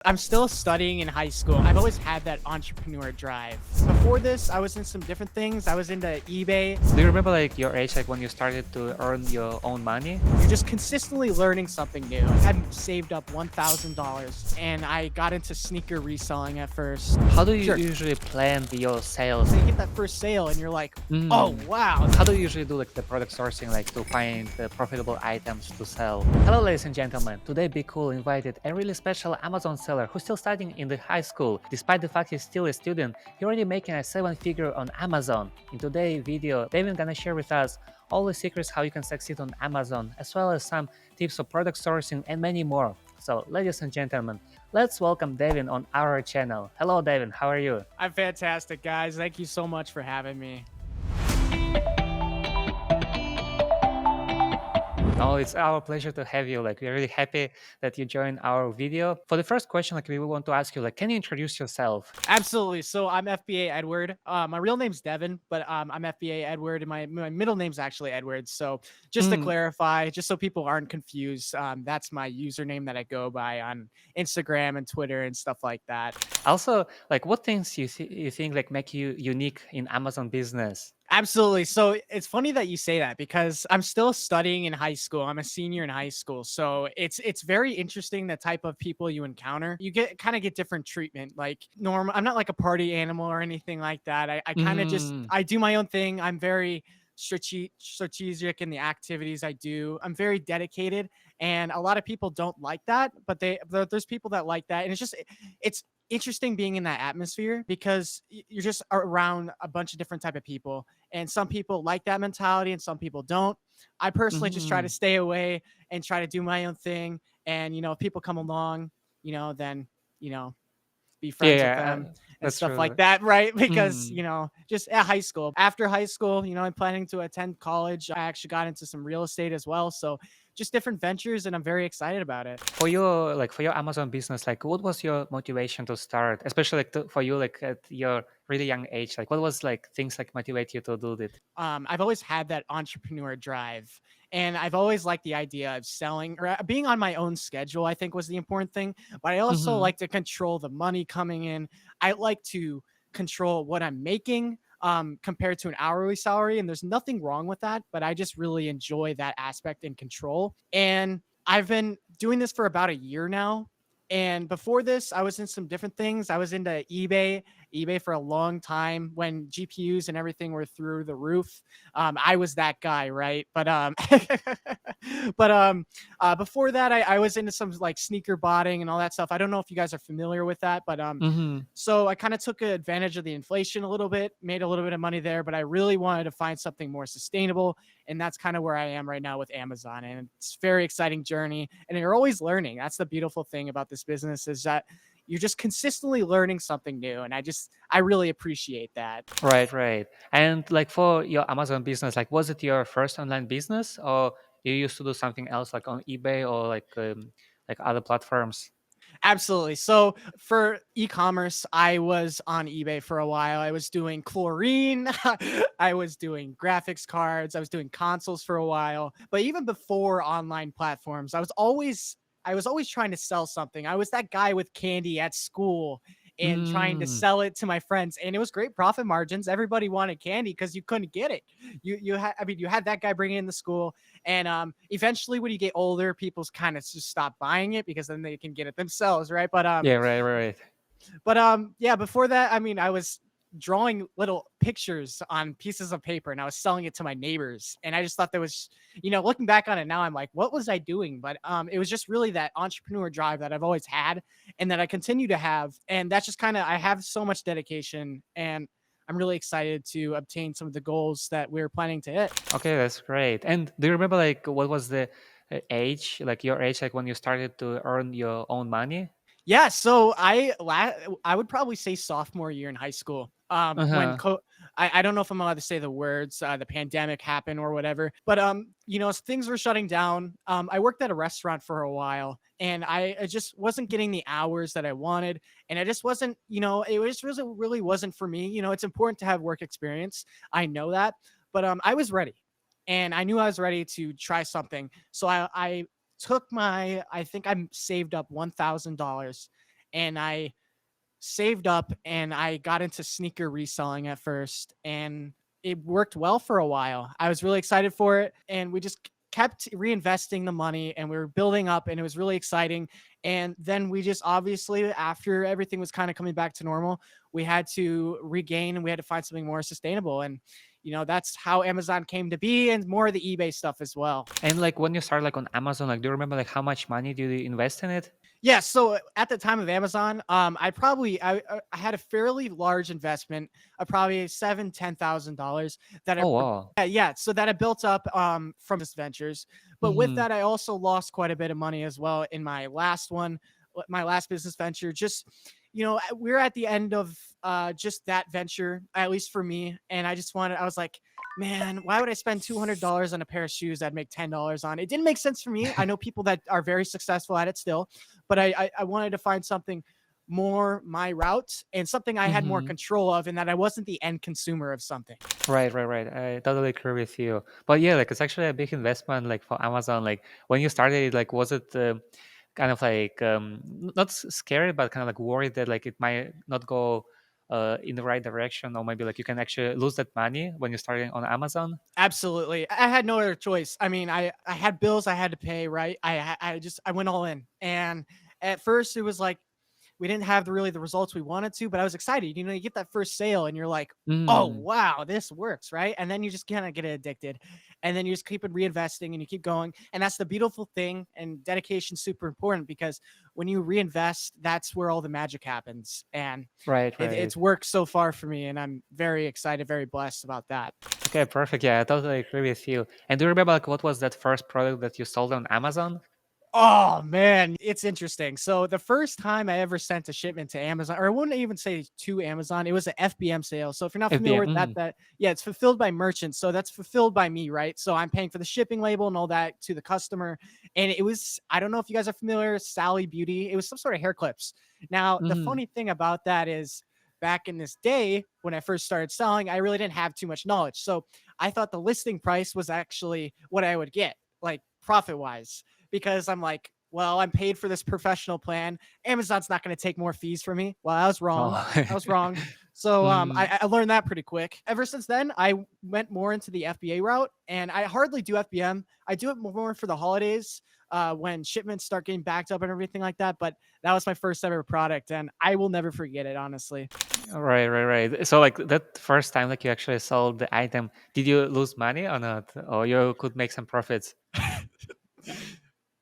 I'm still studying in high school. I've always had that entrepreneur drive. Before this, I was in some different things. I was into eBay. Do you remember like your age, like when you started to earn your own money? You're just consistently learning something new. I had saved up $1,000 and I got into sneaker reselling at first. How do you Sure. usually plan your sales? So you get that first sale and you're like, oh, Mm. wow. How do you usually do like the product sourcing, like to find the profitable items to sell? Hello, ladies and gentlemen. Today, BQool invited a really special Amazon seller who's still studying in the high school. Despite the fact he's still a student, he's already making a 7-figure on Amazon. In today's video, Devin gonna share with us all the secrets how you can succeed on Amazon, as well as some tips of product sourcing and many more. So, ladies and gentlemen, let's welcome Devin on our channel. Hello, Devin. How are you? I'm fantastic, guys. Thank you so much for having me. Oh, it's our pleasure to have you. Like, we're really happy that you joined our video. For the first question, like, we want to ask you, like, can you introduce yourself? Absolutely. So I'm FBA Edward. My real name's Devin, but I'm FBA Edward, and my middle name's actually Edward. So just to Mm, clarify, just so people aren't confused, that's my username that I go by on Instagram and Twitter and stuff like that. Also, like, what things you think like make you unique in Amazon business? Absolutely. So it's funny that you say that because I'm still studying in high school. I'm a senior in high school. So it's very interesting the type of people you encounter. You get different treatment. Like I'm not like a party animal or anything like that. I kind of just Mm, I do my own thing. I'm very strategic in the activities I do. I'm very dedicated, and a lot of people don't like that, but there's people that like that, and it's interesting being in that atmosphere because you're just around a bunch of different type of people, and some people like that mentality and some people don't. I personally just try to mm. stay away and try to do my own thing, and if people come along, then you know be Yeah, friends with yeah, them and that's stuff true. like that, right? Because, Mm. just at high school. After high school, I'm planning to attend college. I actually got into some real estate as well. So just different ventures, and I'm very excited about it. For your Amazon business, like, what was your motivation to start? Especially like for you, like at your really young age, like, what was like things like motivate you to do it? I've always had that entrepreneur drive, and I've always liked the idea of selling or being on my own schedule, I think was the important thing. But I also Mm-hmm. like to control the money coming in. I like to control what I'm making compared to an hourly salary. And there's nothing wrong with that, but I just really enjoy that aspect and control. And I've been doing this for about a year now. And before this, I was in some different things. I was into eBay for a long time when GPUs and everything were through the roof. I was that guy, right? But before that, I was into some like sneaker botting and all that stuff. I don't know if you guys are familiar with that, but Mm-hmm. so I kind of took advantage of the inflation a little bit, made a little bit of money there, but I really wanted to find something more sustainable. And that's kind of where I am right now with Amazon. And it's a very exciting journey. And you're always learning. That's the beautiful thing about this business is that you're just consistently learning something new. And I really appreciate that. Right, right. And like for your Amazon business, like was it your first online business, or you used to do something else like on eBay or like other platforms? Absolutely. So for e-commerce, I was on eBay for a while. I was doing chlorine, I was doing graphics cards, I was doing consoles for a while. But even before online platforms, I was always trying to sell something. I was that guy with candy at school and trying to Mm, sell it to my friends, and it was great profit margins. Everybody wanted candy because you couldn't get it. You had that guy bringing in the school, and eventually, when you get older, people kind of just stop buying it because then they can get it themselves, right? But yeah, right, right. yeah, before that, I mean, I was drawing little pictures on pieces of paper and I was selling it to my neighbors. And I just thought there was, looking back on it now, I'm like, what was I doing? But it was just really that entrepreneur drive that I've always had and that I continue to have. And that's just kind of I have so much dedication, and I'm really excited to obtain some of the goals that we're planning to hit. Okay, that's great. And do you remember like what was the age, like your age, like when you started to earn your own money? Yeah, so I would probably say sophomore year in high school. When Uh-huh. I don't know if I'm allowed to say the words, the pandemic happened or whatever, but as things were shutting down. I worked at a restaurant for a while, and I just wasn't getting the hours that I wanted, and I just wasn't, really wasn't for me. It's important to have work experience. I know that, but I was ready, and I knew I was ready to try something. So I took I think I saved up $1,000 and I saved up and I got into sneaker reselling at first, and it worked well for a while. I was really excited for it, and we just kept reinvesting the money and we were building up, and it was really exciting. And then we just obviously, after everything was kind of coming back to normal, we had to regain and we had to find something more sustainable. And that's how Amazon came to be, and more of the eBay stuff as well. And like when you start like on Amazon, like do you remember like how much money do you invest in it? Yeah, so at the time of Amazon, I had a fairly large investment of probably $7,000-10,000 that I Oh wow. yeah, so that I built up from this ventures. But with Hmm. that, I also lost quite a bit of money as well in my last one, my last business venture. Just we're at the end of just that venture, at least for me, and I was like, man, why would I spend $200 on a pair of shoes that make $10 on? It didn't make sense for me. I know people that are very successful at it still, but I wanted to find something more my route and something I had more Hmm. control of, and that I wasn't the end consumer of something. Right, right, right. I totally agree with you. But yeah, like it's actually a big investment, like for Amazon. Like when you started, like was it kind of like not scary, but kind of like worried that like it might not go in the right direction, or maybe like you can actually lose that money when you're starting on Amazon? Absolutely. I had no other choice. I mean, I had bills I had to pay, right? I went all in. And at first it was like we didn't have really the results we wanted to, but I was excited. You get that first sale and you're like, "Oh, Mm, wow, this works," right? And then you just kind of get addicted. And then you just keep it reinvesting and you keep going. And that's the beautiful thing, and dedication's super important, because when you reinvest, that's where all the magic happens. And right, right. it's worked so far for me, and I'm very excited, very blessed about that. Okay, perfect. Yeah, I totally agree with you. And do you remember like what was that first product that you sold on Amazon? Oh man, it's interesting. So the first time I ever sent a shipment to Amazon, or I wouldn't even say to Amazon, it was an FBM sale. So if you're not familiar FBM. with that, yeah, it's fulfilled by merchants. So that's fulfilled by me, right? So I'm paying for the shipping label and all that to the customer. And it was, I don't know if you guys are familiar, Sally Beauty. It was some sort of hair clips. Now, the Mm-hmm. funny thing about that is back in this day, when I first started selling, I really didn't have too much knowledge. So I thought the listing price was actually what I would get, like profit wise, because I'm like, well, I'm paid for this professional plan. Amazon's not going to take more fees from me. Well, I was wrong. Oh. I was wrong. So Mm. I learned that pretty quick. Ever since then, I went more into the FBA route, and I hardly do FBM. I do it more for the holidays, when shipments start getting backed up and everything like that. But that was my first ever product, and I will never forget it, honestly. Right, right, right. So like that first time like you actually sold the item, did you lose money or not? Or you could make some profits?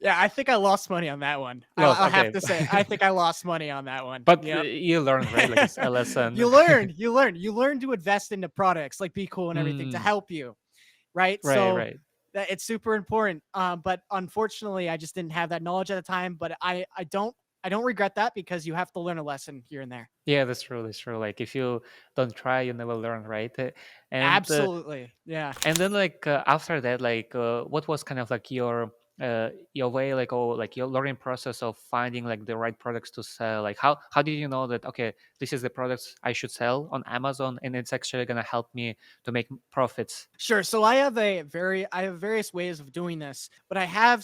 Yeah, I think I lost money on that one. Lost, I'll have okay. to say, I think I lost money on that one. But Yep. you learned, right? Like it's a lesson. You learn to invest into products like BQool and everything to Mm, help you, right? right, So right. that it's super important. But unfortunately, I just didn't have that knowledge at the time. But I don't regret that, because you have to learn a lesson here and there. Yeah, that's true. That's true. Like if you don't try, you never learn, right? And Absolutely, yeah. and then like after that, like what was kind of like your way, like or like your learning process of finding like the right products to sell? Like how did you know that okay, this is the products I should sell on Amazon and it's actually gonna help me to make profits? Sure. So I have various ways of doing this, but I have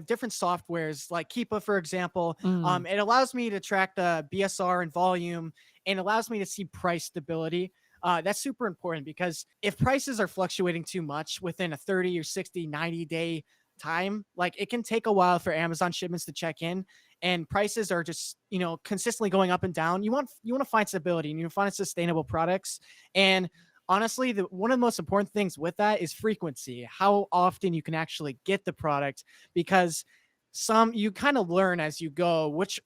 different softwares like Keepa, for example. Mm, It allows me to track the BSR and volume, and allows me to see price stability. That's super important, because if prices are fluctuating too much within a 30 or 60, 90-day time, like it can take a while for Amazon shipments to check in, and prices are just, consistently going up and down. You want to find stability, and you find sustainable products. And honestly, one of the most important things with that is frequency, how often you can actually get the product, because you kind of learn as you go which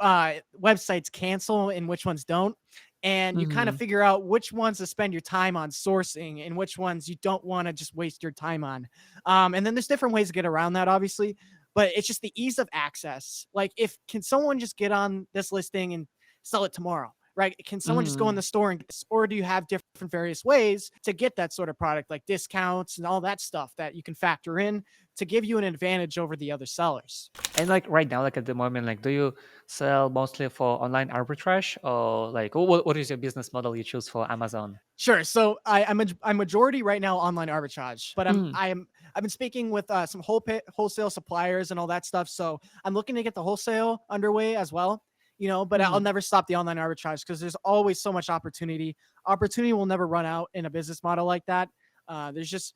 websites cancel and which ones don't, and you kind of mm-hmm. figure out which ones to spend your time on sourcing and which ones you don't want to just waste your time on. And then there's different ways to get around that, obviously, but it's just the ease of access. Like, if can someone just get on this listing and sell it tomorrow? Right? Can someone just go in Mm-hmm. the store and get this? Or do you have different various ways to get that sort of product, like discounts and all that stuff that you can factor in to give you an advantage over the other sellers? And like right now, like at the moment, like do you sell mostly for online arbitrage or like what is your business model you choose for Amazon? Sure. So I'm majority right now online arbitrage, but Mm, I've been speaking with wholesale suppliers and all that stuff. So I'm looking to get the wholesale underway as well. but I'll Mm. never stop the online arbitrage because there's always so much opportunity. Opportunity will never run out in a business model like that. There's just,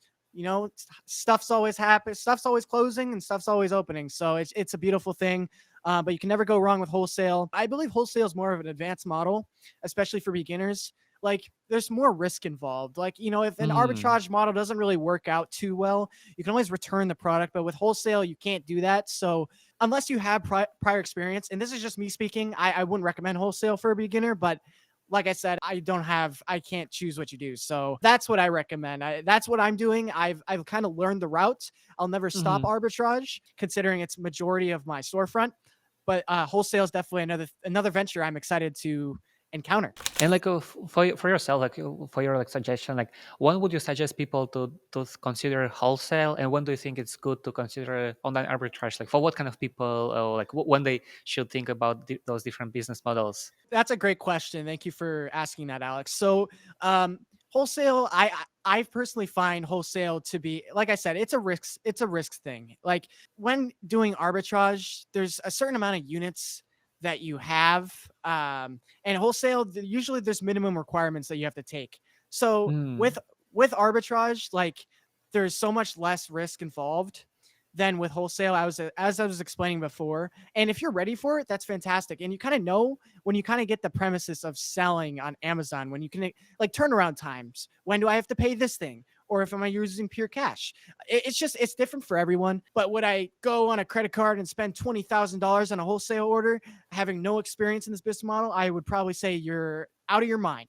stuff's always happening, stuff's always closing, and stuff's always opening. So it's a beautiful thing. But you can never go wrong with wholesale. I believe wholesale is more of an advanced model, especially for beginners. Like there's more risk involved. Like, if an Mm. arbitrage model doesn't really work out too well, you can always return the product. But with wholesale, you can't do that. So unless you have prior experience, and this is just me speaking, I wouldn't recommend wholesale for a beginner. But like I said, I can't choose what you do. So that's what I recommend. That's what I'm doing. I've kind of learned the route. I'll never stop Mhm. arbitrage, considering it's majority of my storefront. But wholesale is definitely another venture I'm excited to encounter. And like for yourself, like for your like suggestion, like when would you suggest people to consider wholesale, and when do you think it's good to consider online arbitrage? Like for what kind of people, or like when they should think about those different business models? That's a great question. Thank you for asking that, Alex. So, um, wholesale, I personally find wholesale to be, like I said, it's a risk thing. Like when doing arbitrage, there's a certain amount of units that you have, and wholesale, usually there's minimum requirements that you have to take. So Mm. with arbitrage, like there's so much less risk involved than with wholesale. As I was explaining before, and if you're ready for it, that's fantastic. And you kind of know when you kind of get the premises of selling on Amazon, when you can like turnaround times, when do I have to pay this thing? Or if am I using pure cash? It's different for everyone. But would I go on a credit card and spend $20,000 on a wholesale order, having no experience in this business model? I would probably say you're out of your mind,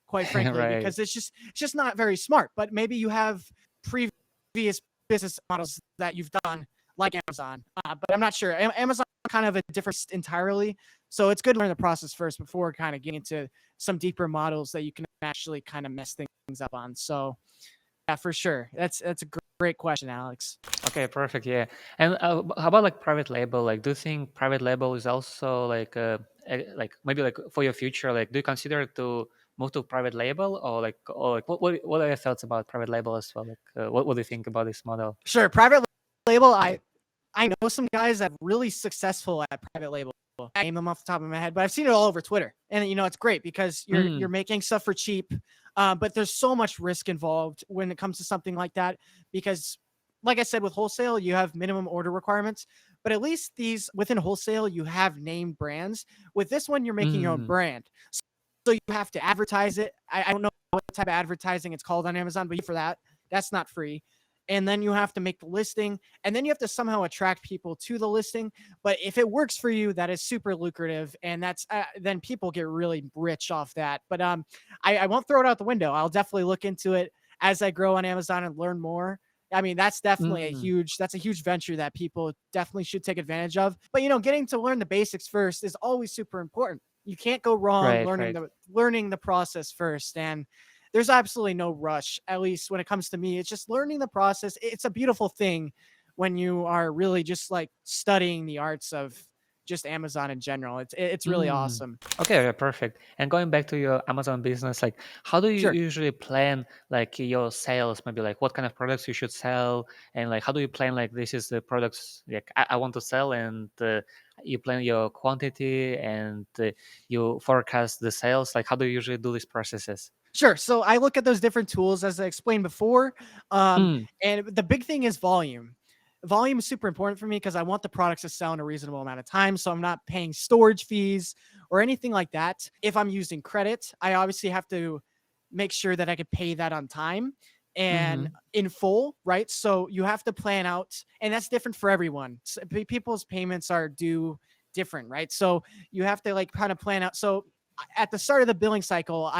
quite frankly, Right. because it's just not very smart. But maybe you have previous business models that you've done, like Amazon. But I'm not sure. Amazon kind of a different entirely. So it's good to learn the process first before kind of getting into some deeper models that you can actually kind of mess things up on. So yeah, for sure. That's a great question, Alex. Okay, perfect. Yeah. And how about like private label? Like, do you think private label is also like maybe like for your future? Like, do you consider to move to private label, or like what are your thoughts about private label as well? Like, what do you think about this model? Sure. Private label, I know some guys that are really successful at private label. I name them off the top of my head, but I've seen it all over Twitter, and it's great because you're Mm. making stuff for cheap, but there's so much risk involved when it comes to something like that. Because, like I said, with wholesale, you have minimum order requirements, but at least these within wholesale, you have named brands. With this one, you're making your own Mm. brand, so you have to advertise it. I don't know what type of advertising it's called on Amazon, but for that, that's not free. And then you have to make the listing, and then you have to somehow attract people to the listing. But if it works for you, that is super lucrative, and that's then people get really rich off that. But I won't throw it out the window. I'll definitely look into it as I grow on Amazon and learn more. I mean, Mm. that's a huge venture that people definitely should take advantage of. But getting to learn the basics first is always super important. You can't go wrong Right. learning Right. the process first. And there's absolutely no rush, at least when it comes to me. It's just learning the process. It's a beautiful thing when you are really just like studying the arts of just Amazon in general. It's really Mm. awesome. Okay, yeah, perfect. And going back to your Amazon business, like how do you Sure. usually plan like your sales? Maybe like what kind of products you should sell, and like how do you plan like this is the products like I want to sell, and you plan your quantity and you forecast the sales. Like how do you usually do these processes? Sure. So I look at those different tools as I explained before. Mm. And the big thing is volume. Volume is super important for me because I want the products to sell in a reasonable amount of time. So I'm not paying storage fees or anything like that. If I'm using credit, I obviously have to make sure that I could pay that on time and Mm-hmm. in full, right? So you have to plan out, and that's different for everyone. People's payments are due different, right? So you have to like kind of plan out. So at the start of the billing cycle,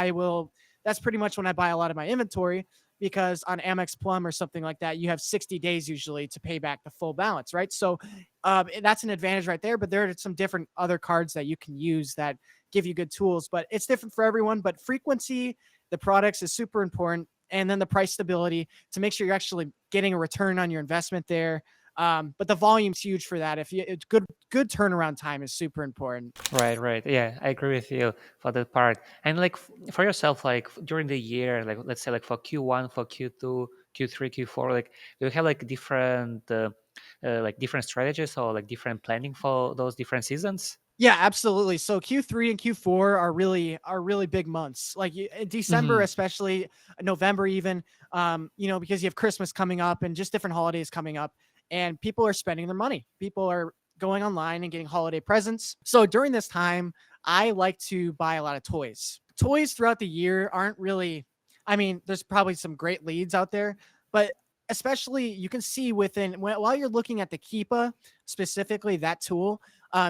that's pretty much when I buy a lot of my inventory, because on Amex Plum or something like that, you have 60 days usually to pay back the full balance, right? So that's an advantage right there. But there are some different other cards that you can use that give you good tools, but it's different for everyone. But frequency, the products is super important. And then the price stability to make sure you're actually getting a return on your investment there. But the volume's huge for that. If you it's good turnaround time is super important. Right, right. Yeah, I agree with you for that part. And like for yourself, like during the year, like let's say like for Q1, for Q2, Q3, Q4, like do you have like different strategies or like different planning for those different seasons? Yeah, absolutely. So Q3 and Q4 are really big months. Like in December, Hmm. especially November, even because you have Christmas coming up and just different holidays coming up, and people are spending their money. People are going online and getting holiday presents. So during this time, I like to buy a lot of toys. Toys throughout the year aren't really. I mean, there's probably some great leads out there, but especially you can see while you're looking at the Keepa specifically that tool,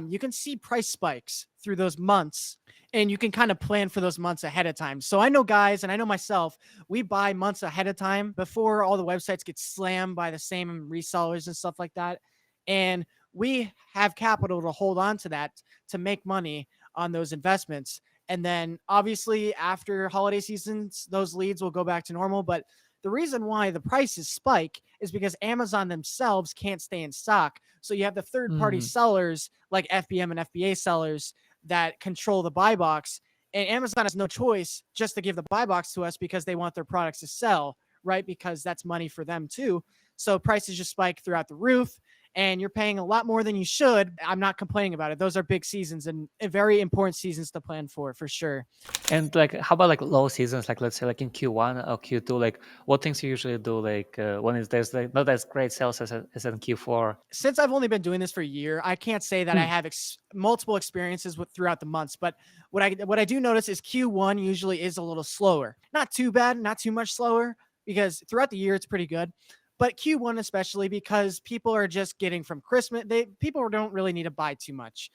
you can see price spikes through those months and you can kind of plan for those months ahead of time. So I know guys and I know myself, we buy months ahead of time before all the websites get slammed by the same resellers and stuff like that. And we have capital to hold on to that to make money on those investments. And then obviously after holiday seasons, those leads will go back to normal. But the reason why the prices spike is because Amazon themselves can't stay in stock. So you have the third party Hmm. sellers like FBM and FBA sellers that control the buy box. And Amazon has no choice just to give the buy box to us because they want their products to sell, right? Because that's money for them too. So prices just spike throughout the roof and you're paying a lot more than you should. I'm not complaining about it. Those are big seasons and very important seasons to plan for sure. And like, how about like low seasons? Like, let's say like in Q1 or Q2, like what things you usually do? Like when is there's like not as great sales as in Q4. Since I've only been doing this for a year, I can't say that I Mm. have multiple experiences throughout the months. But what I do notice is Q1 usually is a little slower. Not too bad, not too much slower, because throughout the year it's pretty good. But Q1 especially because people are just getting from Christmas. People don't really need to buy too much.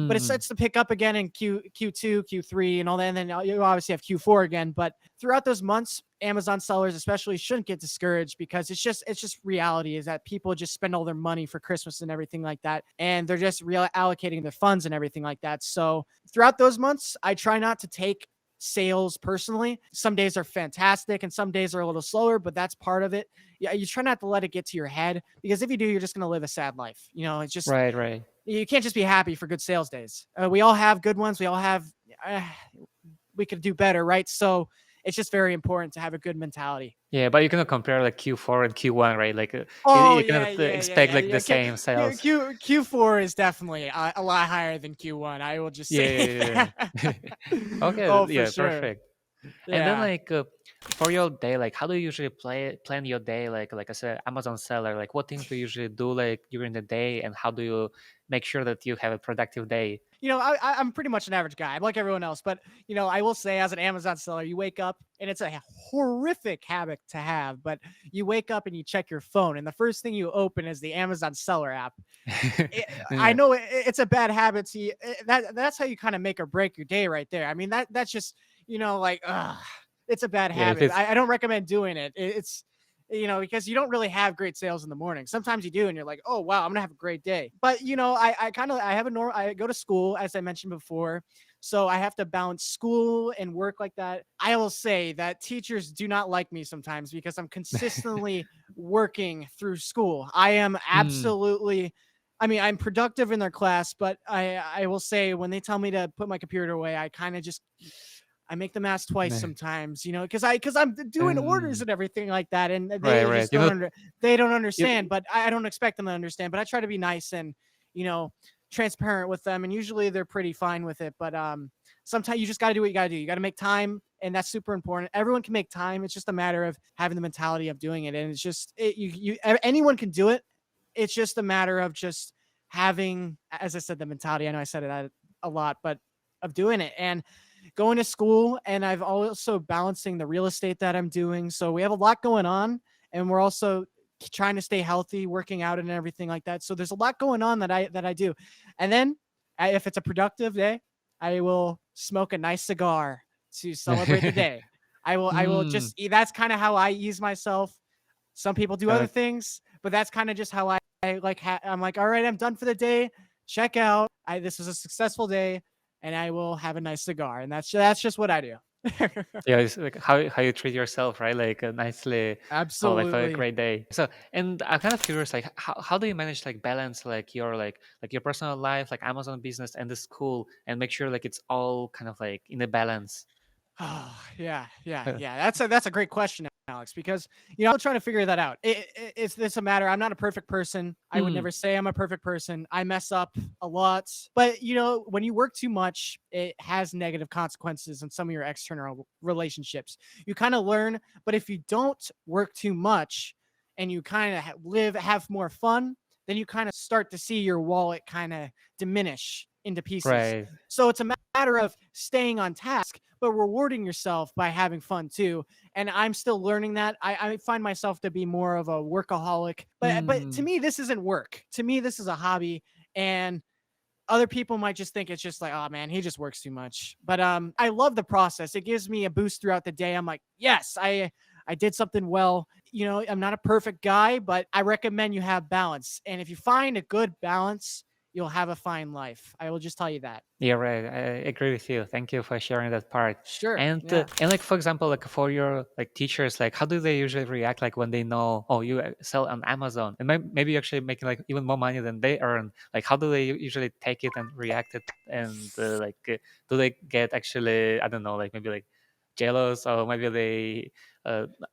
But it Mm. starts to pick up again in Q2, Q3, and all that. And then you obviously have Q4 again. But throughout those months, Amazon sellers especially shouldn't get discouraged because it's just reality is that people just spend all their money for Christmas and everything like that, and they're just reallocating their funds and everything like that. So throughout those months, I try not to take sales personally. Some days are fantastic and some days are a little slower, but that's part of it. Yeah, you try not to let it get to your head because if you do, you're just going to live a sad life. It's just Right, right. you can't just be happy for good sales days. We all have good ones. We all have uh, we could do better, right? So it's just very important to have a good mentality. Yeah, but you cannot compare like Q4 and Q1, right? Like Oh you yeah, cannot yeah, yeah, expect yeah, like the yeah. same sales. Q4 is definitely a lot higher than Q1. I will just Yeah, say yeah, that. yeah. Okay, Oh, for yeah, sure. perfect. And then Yeah. like for your day, like how do you usually plan your day? Like I said, Amazon seller, like what things do you usually do like during the day, and how do you make sure that you have a productive day? I'm pretty much an average guy. I'm like everyone else, but I will say as an Amazon seller, you wake up and it's a horrific habit to have, but you wake up and you check your phone, and the first thing you open is the Amazon seller app. I Yeah, know it's a bad habit. That's how you kind of make or break your day right there. I mean that's just like it's a bad yeah. If habit. it's I don't recommend doing it. It's because you don't really have great sales in the morning. Sometimes you do, and you're like, oh wow, I'm gonna have a great day. But I have a normal. I go to school as I mentioned before, so I have to balance school and work like that. I will say that teachers do not like me sometimes because I'm consistently working through school. I am mm, absolutely I mean, I'm productive in their class, but I will say when they tell me to put my computer away, I kind of just I make them ask twice nah, sometimes, because I'm doing orders mm, and everything like that, and right, they right. just they don't You understand. But I don't expect them to understand. But I try to be nice and you know transparent with them, and usually they're pretty fine with it. But sometimes you just got to do what you got to do. You got to make time, and that's super important. Everyone can make time. It's just a matter of having the mentality of doing it, and it's just anyone can do it. It's just a matter of just having, as I said, the mentality. I know I said it a lot, but of doing it and going to school. And I've also balancing the real estate that I'm doing. So we have a lot going on, and we're also trying to stay healthy, working out and everything like that. So there's a lot going on that I do. And then if it's a productive day, I will smoke a nice cigar to celebrate the day. I will mm, just that's kind of how I ease myself. Some people do other uh, things, but that's kind of just how I like. I'm like, all right, I'm done for the day. Check out. This was a successful day, and I will have a nice cigar, and that's just what I do. yeah, it's like how you treat yourself, right? Like nicely, oh, like for a Absolutely. great day. So, and I'm kind of curious, like how do you manage like balance like your personal life, like Amazon business and the school, and make sure like it's all kind of like in a balance? Oh, yeah, yeah, yeah. That's a great question. Alex, because I'm trying to figure that out. It's a matter. I'm not a perfect person. I would Mm, never say I'm a perfect person. I mess up a lot, but when you work too much, it has negative consequences in some of your external relationships. You kind of learn, but if you don't work too much and you kind of have more fun, then you kind of start to see your wallet kind of diminish into pieces. right. So it's a matter of staying on task, but rewarding yourself by having fun too. And I'm still learning that. I find myself to be more of a workaholic, but to Mm, me, this isn't work. To me, this is a hobby, and other people might just think it's just like, oh man, he just works too much. But I love the process. It gives me a boost throughout the day. I'm like, yes, I did something well. I'm not a perfect guy, but I recommend you have balance. And if you find a good balance, you'll have a fine life. I will just tell you that. yeah, right. I agree with you. Thank you for sharing that part. Sure. And Yeah. like for example, like for your like teachers, like how do they usually react like when they know, oh, you sell on Amazon and maybe you're actually making like even more money than they earn? Like how do they usually take it and react it? And do they get actually, I don't know, like maybe like jealous, or maybe they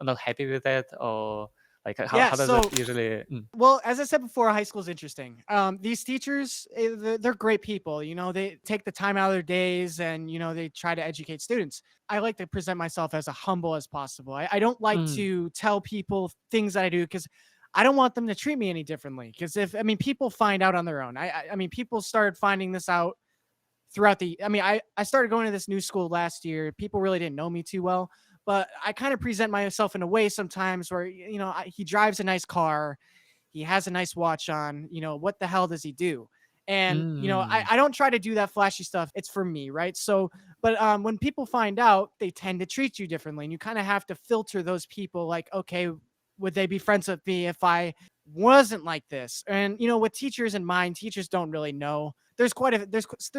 not happy with it, or like Yeah. how does it So usually? Well, as I said before, high school is interesting. These teachers, they're great people. They take the time out of their days and, they try to educate students. I like to present myself as humble as possible. I don't like Mm, to tell people things that I do because I don't want them to treat me any differently. Because people find out on their own. I mean, people started finding this out throughout I started going to this new school last year. People really didn't know me too well, but I kind of present myself in a way sometimes where, he drives a nice car, he has a nice watch on. What the hell does he do? And mm, I don't try to do that flashy stuff. It's for me, right? So, but when people find out, they tend to treat you differently, and you kind of have to filter those people. Like, okay, would they be friends with me if I wasn't like this? And with teachers in mind, teachers don't really know. There's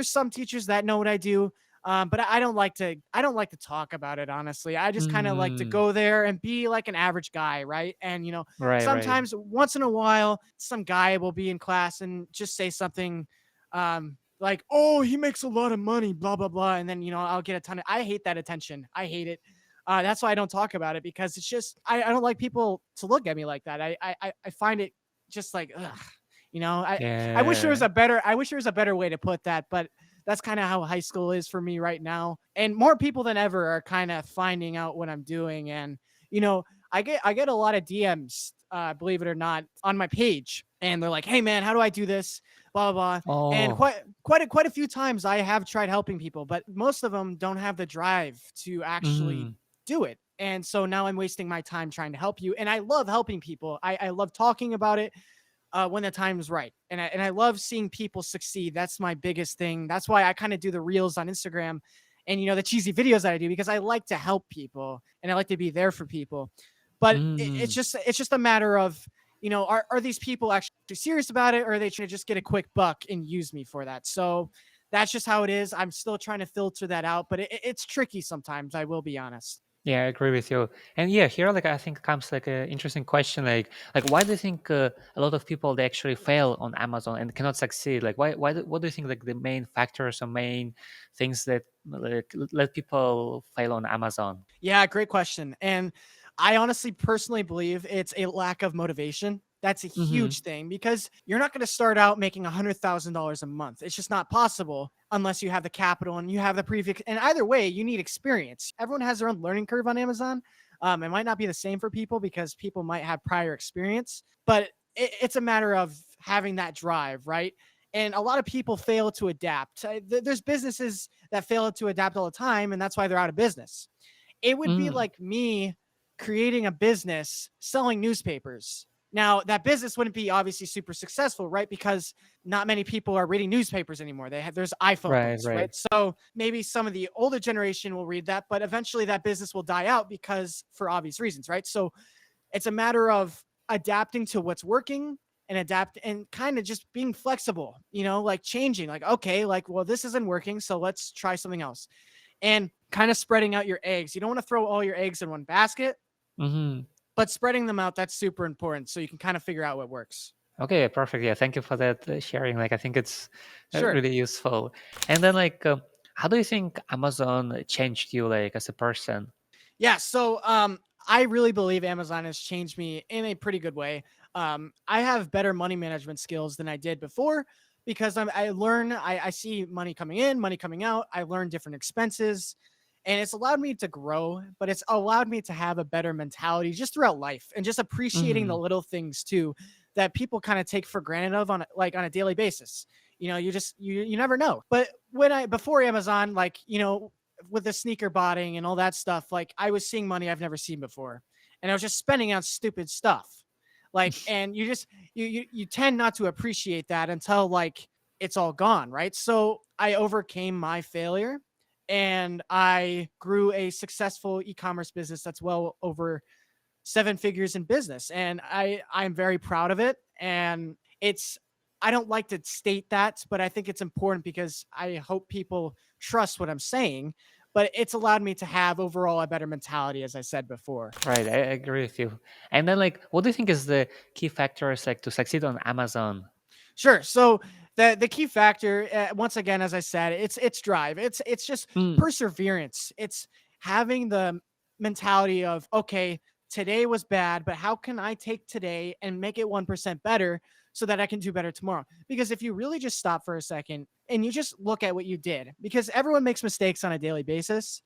some teachers that know what I do, but I don't like to. I don't like to talk about it, honestly. I just kind of like to mm. go there and be like an average guy, right? And Right, right. sometimes once in a while some guy will be in class and just say something like, oh, he makes a lot of money, blah blah blah, and then I'll get a ton of. I hate that attention. I hate it. That's why I don't talk about it, because it's just I don't like people to look at me like that. I find it just like, ugh. I wish there was Yeah. a better I wish there was a better way to put that, but that's kind of how high school is for me right now. And more people than ever are kind of finding out what I'm doing. And you know, I get a lot of DMs, believe it or not, on my page, and they're like, "Hey man, how do I do this?" Blah blah blah. And Oh. quite a few times I have tried helping people, but most of them don't have the drive to actually Mm, do it. And so now I'm wasting my time trying to help you. And I love helping people. I love talking about it when the time is right. And I love seeing people succeed. That's my biggest thing. That's why I kind of do the reels on Instagram and the cheesy videos that I do, because I like to help people and I like to be there for people. But it's mm. just a matter of, are these people actually serious about it, or are they trying to just get a quick buck and use me for that? So that's just how it is. I'm still trying to filter that out, but it's tricky sometimes, I will be honest. Yeah, I agree with you. And yeah, here like I think comes like an interesting question, like why do you think a lot of people they actually fail on Amazon and cannot succeed? Like what do you think like the main factors or main things that like let people fail on Amazon? Yeah, great question. And I honestly personally believe it's a lack of motivation. That's a Mm-hmm. huge thing, because you're not going to start out making $100,000 a month. It's just not possible unless you have the capital and you have the previous. And either way, you need experience. Everyone has their own learning curve on Amazon. It might not be the same for people because people might have prior experience, but it's a matter of having that drive, right? And a lot of people fail to adapt. There's businesses that fail to adapt all the time, and that's why they're out of business. It would be Mm, like me creating a business selling newspapers. Now, that business wouldn't be obviously super successful, right? Because not many people are reading newspapers anymore. There's right, iPhones, right. right? So maybe some of the older generation will read that, but eventually that business will die out because for obvious reasons, right? So it's a matter of adapting to what's working and adapt and kind of just being flexible, like changing, like, okay, like, well, this isn't working, so let's try something else. And kind of spreading out your eggs. You don't want to throw all your eggs in one basket, Mm-hmm. but spreading them out, that's super important. So you can kind of figure out what works. Okay, perfect. Yeah, thank you for that sharing. Like, I think it's Sure. really useful. And then, like, how do you think Amazon changed you, like, as a person? Yeah. So I really believe Amazon has changed me in a pretty good way. I have better money management skills than I did before because I see money coming in, money coming out. I learn different expenses, and it's allowed me to grow, but it's allowed me to have a better mentality just throughout life and just appreciating the Mm, little things too that people kind of take for granted of on a daily basis. You never know. But before Amazon, with the sneaker botting and all that stuff, like I was seeing money I've never seen before, and I was just spending on stupid stuff. And you tend not to appreciate that until like it's all gone, right? So I overcame my failure, and I grew a successful e-commerce business that's well over seven figures in business, and I'm very proud of it. And it's I don't like to state that, but I think it's important because I hope people trust what I'm saying. But it's allowed me to have overall a better mentality, as I said before. right, I agree with you. And then like, what do you think is the key factors like to succeed on Amazon? Sure. So the key factor, once again, as I said, it's drive. It's just Mm, perseverance. It's having the mentality of, okay, today was bad, but how can I take today and make it 1% better so that I can do better tomorrow? Because if you really just stop for a second and you just look at what you did, because everyone makes mistakes on a daily basis.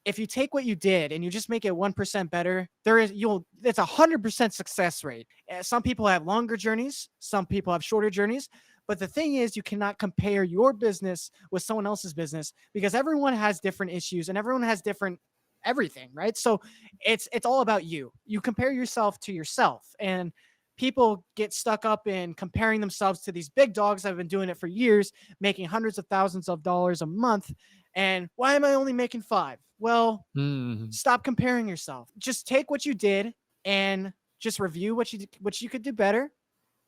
If you take what you did and you just make it 1% better, it's 100% success rate. Some people have longer journeys, some people have shorter journeys. But the thing is, you cannot compare your business with someone else's business because everyone has different issues and everyone has different everything, right? So it's all about you. You compare yourself to yourself, and people get stuck up in comparing themselves to these big dogs that have been doing it for years, making hundreds of thousands of dollars a month. And why am I only making five? Well, mm. stop comparing yourself. Just take what you did and just review what you could do better,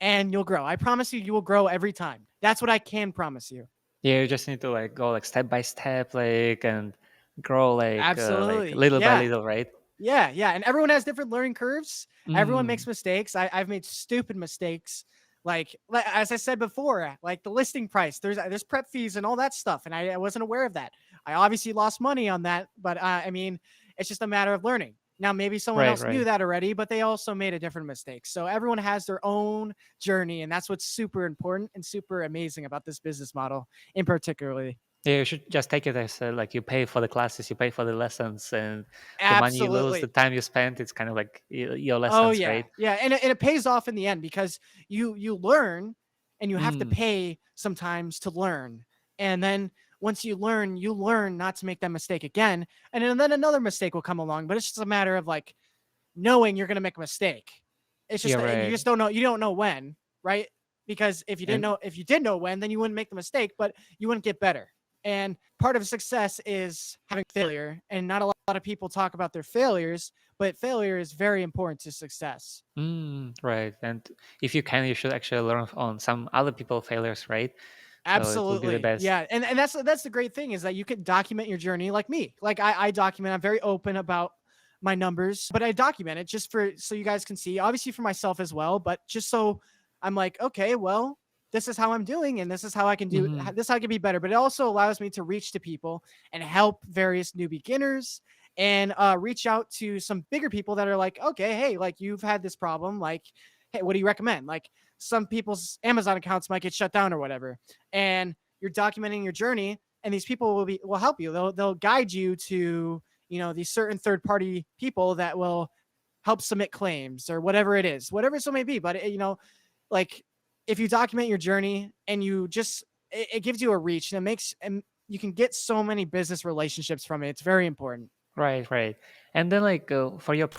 and you'll grow. I promise you, you will grow every time. That's what I can promise you. Yeah, you just need to like go like step by step, like and grow like Absolutely. little by Yeah. little, right? Yeah, yeah, and everyone has different learning curves. Everyone makes Mm, mistakes. I've made stupid mistakes, like as I said before, like the listing price. There's prep fees and all that stuff, and I wasn't aware of that. I obviously lost money on that, but I mean, it's just a matter of learning. Now, maybe someone right, else knew right. that already, but they also made a different mistake. So everyone has their own journey, and that's what's super important and super amazing about this business model, in particularly. Yeah, you should just take it as like you pay for the classes, you pay for the lessons, and the money you lose, the Absolutely. time you spend, it's kind of like your Oh lessons, yeah, right? yeah, and it pays off in the end because you learn, and you have to Mm, pay sometimes to learn, and then once you learn not to make that mistake again, and then another mistake will come along. But it's just a matter of like knowing you're gonna make a mistake. It's just yeah, that you right. just don't know when, right? Because And if you did know when, then you wouldn't make the mistake, but you wouldn't get better. And part of success is having failure, and not a lot of people talk about their failures, but failure is very important to success. right. And if you can, you should actually learn on some other people failures, right? So it would be the Absolutely. best. Yeah. And that's the great thing is that you can document your journey like me. Like I document, I'm very open about my numbers, but I document it just for so you guys can see, obviously for myself as well, but just so I'm like, okay, well, this is how I'm doing and this is how I can do Hmm. this, how I can be better. But it also allows me to reach to people and help various new beginners, and reach out to some bigger people that are like, okay, hey, like you've had this problem, like, hey, what do you recommend? Like some people's Amazon accounts might get shut down or whatever, and you're documenting your journey, and these people will help you. They'll guide you to these certain third party people that will help submit claims or whatever it is, whatever so may be. But like if you document your journey and it gives you a reach, and it makes and you can get so many business relationships from it. It's very important. Right, right. And then like for your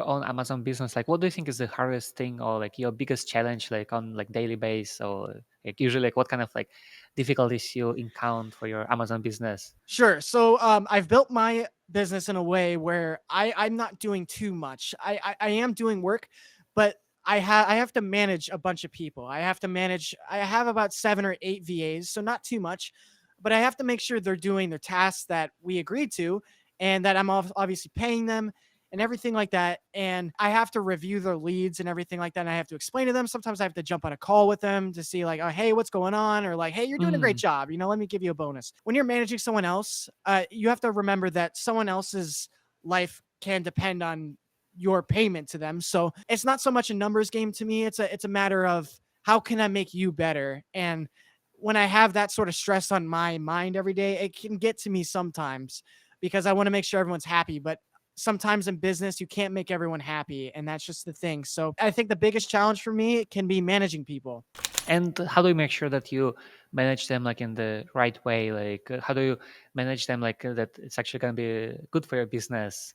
own Amazon business, like what do you think is the hardest thing or like your biggest challenge like on like daily base or like usually like what kind of like difficulties you encounter for your Amazon business? Sure. So I've built my business in a way where I'm not doing too much. I am doing work, but I have to manage a bunch of people. I have about 7 or 8 VAs, so not too much, but I have to make sure they're doing their tasks that we agreed to, and that I'm obviously paying them and everything like that. And I have to review their leads and everything like that. And I have to explain to them. Sometimes I have to jump on a call with them to see like, oh, hey, what's going on? Or like, hey, you're doing a great Mm, job. Let me give you a bonus. When you're managing someone else, you have to remember that someone else's life can depend on your payment to them. So it's not so much a numbers game to me. It's a matter of how can I make you better? And when I have that sort of stress on my mind every day, it can get to me sometimes because I want to make sure everyone's happy. But sometimes in business, you can't make everyone happy. And that's just the thing. So I think the biggest challenge for me can be managing people. And how do you make sure that you manage them like in the right way? Like how do you manage them like that it's actually going to be good for your business?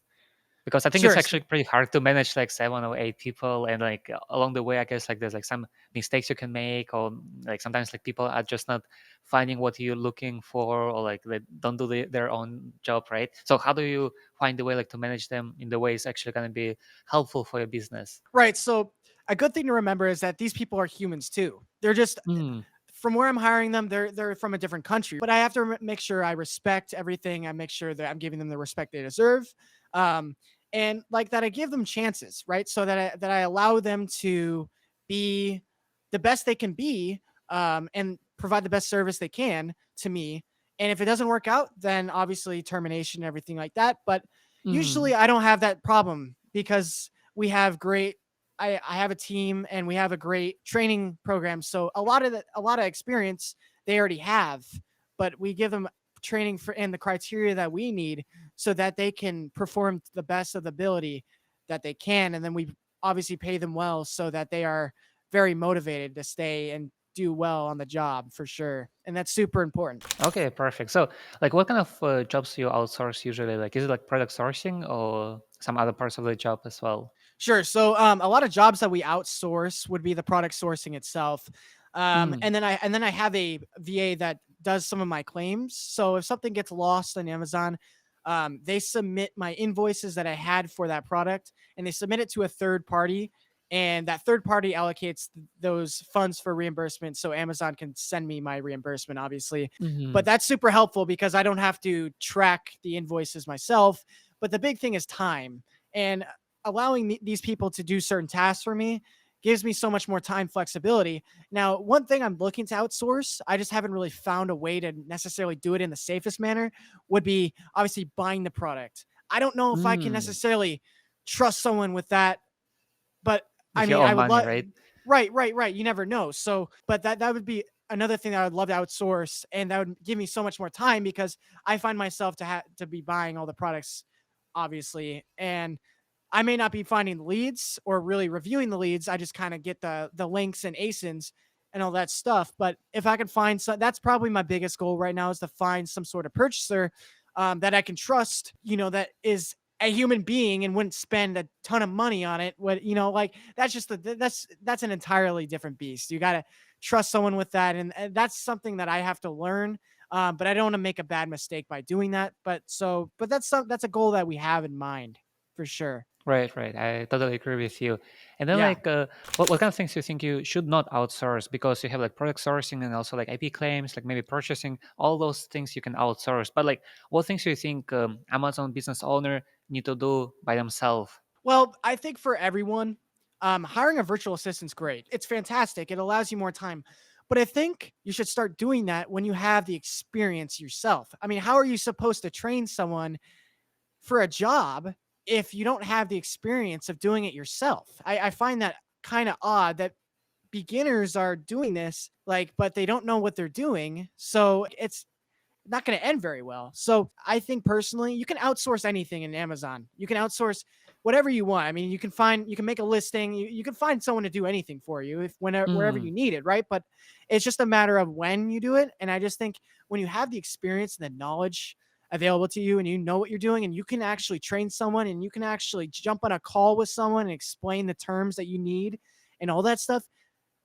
Because I think it's Sure. actually pretty hard to manage like 7 or 8 people, and like along the way, I guess like there's like some mistakes you can make, or like sometimes like people are just not finding what you're looking for, or like they don't do their own job, right? So how do you find the way like to manage them in the way it's actually going to be helpful for your business? Right. So a good thing to remember is that these people are humans too. They're just Mm, from where I'm hiring them, they're from a different country, but I have to make sure I respect everything. I make sure that I'm giving them the respect they deserve, um, and like that I give them chances, right? So that I allow them to be the best they can be, and provide the best service they can to me. And if it doesn't work out, then obviously termination, everything like that. But mm, usually, I don't have that problem because we have great I have a team and we have a great training program. So a lot of experience they already have, but we give them training for and the criteria that we need so that they can perform to the best of the ability that they can. And then we obviously pay them well so that they are very motivated to stay and do well on the job for sure. And that's super important. okay, perfect. So like what kind of jobs do you outsource usually? Like is it like product sourcing or some other parts of the job as well? Sure. So a lot of jobs that we outsource would be the product sourcing itself. Mm, And then I have a VA that does some of my claims. So if something gets lost on Amazon, they submit my invoices that I had for that product and they submit it to a third party. And that third party allocates those funds for reimbursement. So Amazon can send me my reimbursement, obviously. But mhm, that's super helpful because I don't have to track the invoices myself. But the big thing is time. And allowing these people to do certain tasks for me gives me so much more time flexibility. Now, one thing I'm looking to outsource, I just haven't really found a way to necessarily do it in the safest manner, would be obviously buying the product. I don't know if I can mm. necessarily trust someone with that, but I With your mean, own I would money, love. right? Right, right, right. You never know. So, but that would be another thing that I would love to outsource, and that would give me so much more time because I find myself to be buying all the products, obviously, and I may not be finding the leads or really reviewing the leads. I just kind of get the links and ASINs and all that stuff. But if I can find some, that's probably my biggest goal right now is to find some sort of purchaser that I can trust. That is a human being and wouldn't spend a ton of money on it. What like that's just that's an entirely different beast. You got to trust someone with that, and that's something that I have to learn. But I don't want to make a bad mistake by doing that. But that's a goal that we have in mind for sure. Right, right. I totally agree with you. And then, Yeah. like, what kind of things you think you should not outsource because you have like product sourcing and also like IP claims, like maybe purchasing, all those things you can outsource. But like, what things do you think Amazon business owner need to do by themselves? Well, I think for everyone, hiring a virtual assistant's great. It's fantastic. It allows you more time. But I think you should start doing that when you have the experience yourself. I mean, how are you supposed to train someone for a job if you don't have the experience of doing it yourself? I find that kind of odd that beginners are doing this, like, but they don't know what they're doing. So it's not going to end very well. So I think personally, you can outsource anything in Amazon. You can outsource whatever you want. I mean, you can make a listing. You can find someone to do anything for you if wherever Mm, you need it, right? But it's just a matter of when you do it. And I just think when you have the experience and the knowledge available to you and you know what you're doing and you can actually train someone and you can actually jump on a call with someone and explain the terms that you need and all that stuff,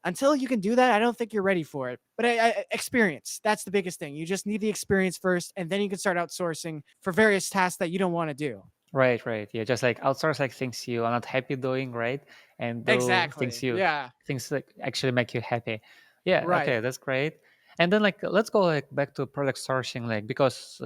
until you can do that, I don't think you're ready for it. But experience, that's the biggest thing. You just need the experience first, and then you can start outsourcing for various tasks that you don't want to do. right, right. Yeah, just like outsource like things you are not happy doing, right? And do Exactly. Yeah. things that actually make you happy. Yeah, Right. okay, that's great. And then like let's go like back to product sourcing, like because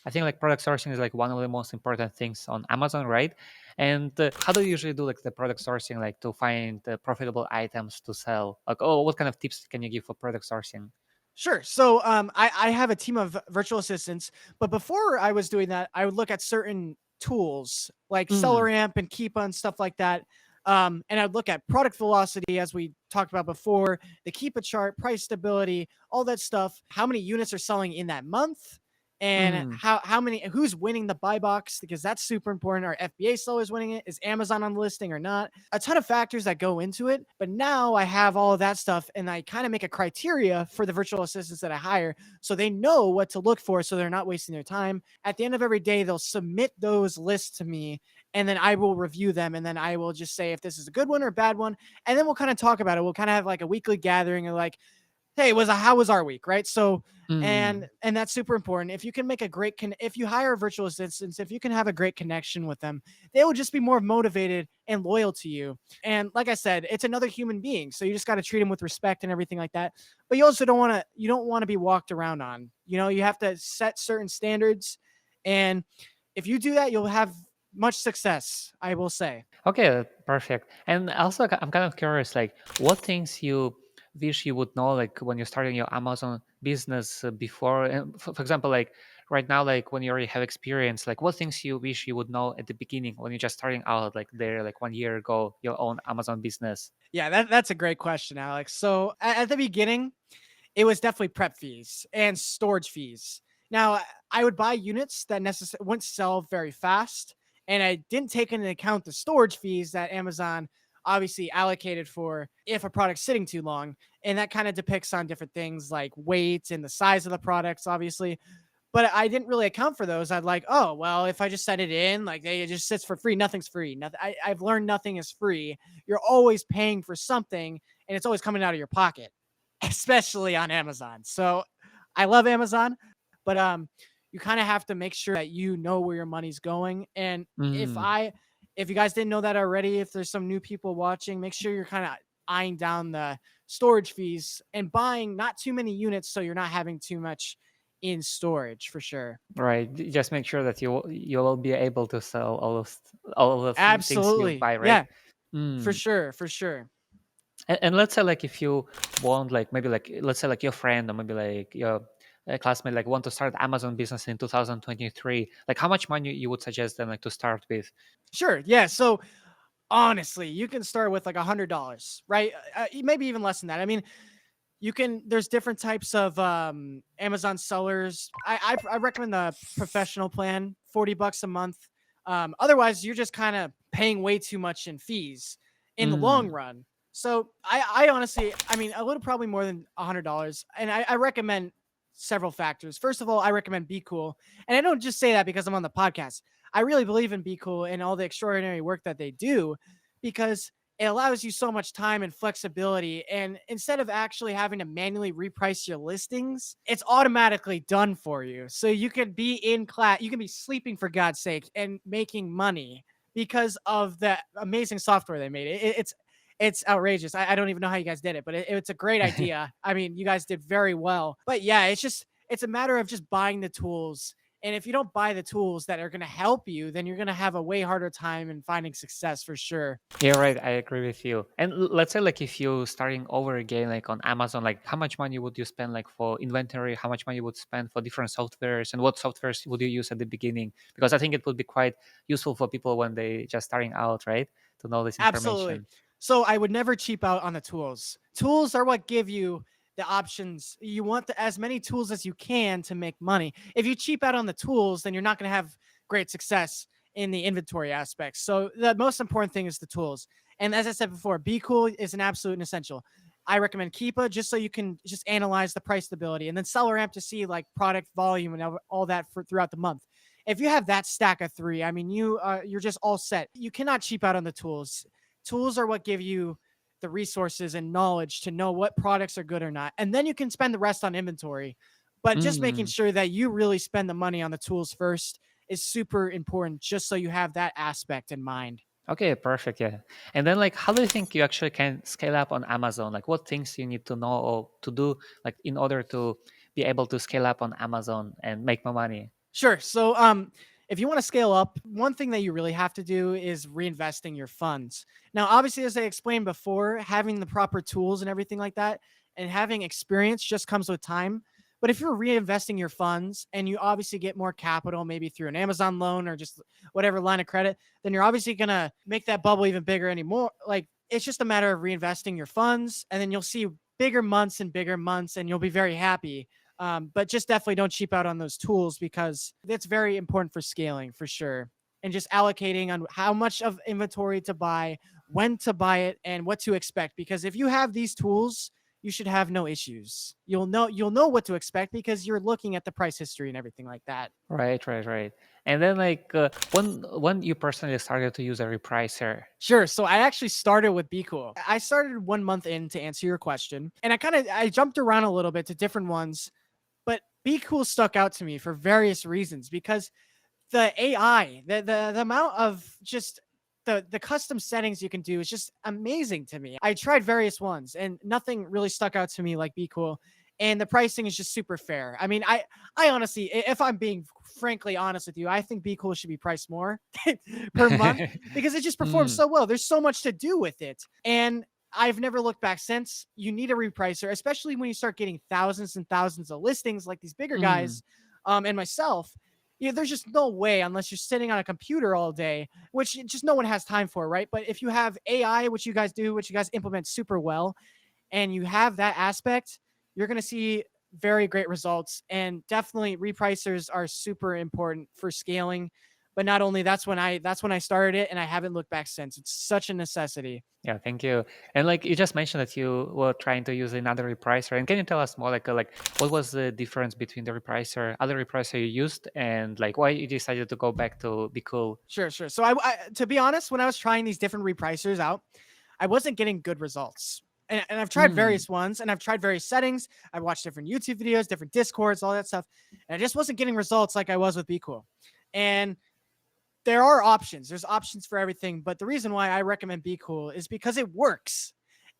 I think like product sourcing is like one of the most important things on Amazon, right? And how do you usually do like the product sourcing, like to find profitable items to sell? Like, oh, what kind of tips can you give for product sourcing? Sure. So I have a team of virtual assistants, but before I was doing that, I would look at certain tools like Mm, Seller Amp and Keepa and stuff like that. And I'd look at product velocity, as we talked about before, the Keepa chart, price stability, all that stuff, how many units are selling in that month, and mm. how many, who's winning the buy box, because that's super important. Are FBA sellers winning it? Is Amazon on the listing or not? A ton of factors that go into it. But now I have all of that stuff, and I kind of make a criteria for the virtual assistants that I hire, so they know what to look for, so they're not wasting their time. At the end of every day, they'll submit those lists to me, and then I will review them, and then I will just say if this is a good one or a bad one, and then we'll kind of talk about it. We'll kind of have like a weekly gathering of like, hey, how was our week, right? So, Mm, and that's super important. If you can make a great if you hire a virtual assistant, if you can have a great connection with them, they will just be more motivated and loyal to you. And like I said, it's another human being, so you just got to treat them with respect and everything like that. But you also don't want to be walked around on. You have to set certain standards, and if you do that, you'll have much success, I will say. okay, perfect. And also, I'm kind of curious, like, what things you wish you would know, like, when you're starting your Amazon business before, and for example, like, right now, like, when you already have experience, like, what things you wish you would know at the beginning when you're just starting out, like, there, like, 1 year ago, your own Amazon business? Yeah, that's a great question, Alex. So at the beginning, it was definitely prep fees and storage fees. Now, I would buy units that necessarily wouldn't sell very fast, and I didn't take into account the storage fees that Amazon obviously allocated for if a product's sitting too long. And that kind of depicts on different things like weight and the size of the products, obviously. But I didn't really account for those. I'd like, oh, well, if I just set it in, like it just sits for free. Nothing's free. Nothing. I've learned nothing is free. You're always paying for something, and it's always coming out of your pocket, especially on Amazon. So I love Amazon, but you kind of have to make sure that you know where your money's going. And Mm, if you guys didn't know that already, if there's some new people watching, make sure you're kind of eyeing down the storage fees and buying not too many units, so you're not having too much in storage for sure. right. Just make sure that you will be able to sell all of the things you Absolutely. buy, right? Yeah, for Mm. sure. For sure. And let's say like if you want like maybe like let's say like your friend or maybe like your classmate like want to start Amazon business in 2023, like how much money you would suggest them like to start with? Sure. Yeah. So honestly, you can start with like $100, right? Maybe even less than that. I mean, there's different types of Amazon sellers. I recommend the professional plan, $40 a month. Otherwise you're just kind of paying way too much in fees in the long Mm, run. So I honestly, I mean, a little, probably more than $100. And I recommend several factors. First of all, I recommend BQool. And I don't just say that because I'm on the podcast. I really believe in BQool and all the extraordinary work that they do, because it allows you so much time and flexibility. And instead of actually having to manually reprice your listings, it's automatically done for you. So you can be in class, you can be sleeping for God's sake and making money because of the amazing software they made. It's outrageous. I don't even know how you guys did it, but it's a great idea. I mean, you guys did very well. But yeah, it's a matter of just buying the tools. And if you don't buy the tools that are going to help you, then you're going to have a way harder time in finding success for sure. yeah, right. I agree with you. And let's say like if you starting over again like on Amazon, like how much money would you spend like for inventory? How much money would spend for different softwares, and what softwares would you use at the beginning? Because I think it would be quite useful for people when they just starting out, right? To know this Absolutely. information. So I would never cheap out on the tools. Tools are what give you the options. You want as many tools as you can to make money. If you cheap out on the tools, then you're not going to have great success in the inventory aspects. So the most important thing is the tools. And as I said before, Be Cool is an absolute and essential. I recommend Keepa just so you can just analyze the price stability, and then Seller Amp to see like product volume and all that for throughout the month. If you have that stack of three, I mean, you're just all set. You cannot cheap out on the tools. Tools are what give you the resources and knowledge to know what products are good or not. And then you can spend the rest on inventory. But just making Mm. sure that you really spend the money on the tools first is super important, just so you have that aspect in mind. Okay, perfect. Yeah. And then like how do you think you actually can scale up on Amazon? Like what things you need to know or to do like in order to be able to scale up on Amazon and make more money? Sure. So, if you want to scale up, one thing that you really have to do is reinvesting your funds. Now, obviously, as I explained before, having the proper tools and everything like that, and having experience just comes with time. But if you're reinvesting your funds and you obviously get more capital, maybe through an Amazon loan or just whatever line of credit, then you're obviously going to make that bubble even bigger anymore. Like it's just a matter of reinvesting your funds, and then you'll see bigger months and you'll be very happy. But just definitely don't cheap out on those tools because that's very important for scaling for sure. And just allocating on how much of inventory to buy, when to buy it, and what to expect. Because if you have these tools, you should have no issues. You'll know what to expect because you're looking at the price history and everything like that. Right, right, right. And then like when you personally started to use a repricer. Sure. So I actually started with BQool. I started 1 month in to answer your question, and I jumped around a little bit to different ones, but BQool stuck out to me for various reasons because the AI, the amount of just the custom settings you can do is just amazing to me. I tried various ones and nothing really stuck out to me like BQool. And the pricing is just super fair. I mean, I honestly, if I'm being frankly honest with you, I think BQool should be priced more per month because it just performs Mm, so well. There's so much to do with it. And I've never looked back since. You need a repricer, especially when you start getting thousands and thousands of listings like these bigger mm, guys, and myself. There's just no way unless you're sitting on a computer all day, which just no one has time for, right? But if you have AI, which you guys do, which you guys implement super well, and you have that aspect, you're going to see very great results. And definitely repricers are super important for scaling. But not only that's when I started it, and I haven't looked back since. It's such a necessity. yeah, thank you. And like you just mentioned that you were trying to use another repricer. And can you tell us more like what was the difference between the repricer, other repricer you used, and like why you decided to go back to Be Cool? Sure, sure. So to be honest, when I was trying these different repricers out, I wasn't getting good results. And I've tried Mm, various ones, and I've tried various settings. I've watched different YouTube videos, different Discords, all that stuff. And I just wasn't getting results like I was with BQool. And there are options. There's options for everything. But the reason why I recommend BQool is because it works.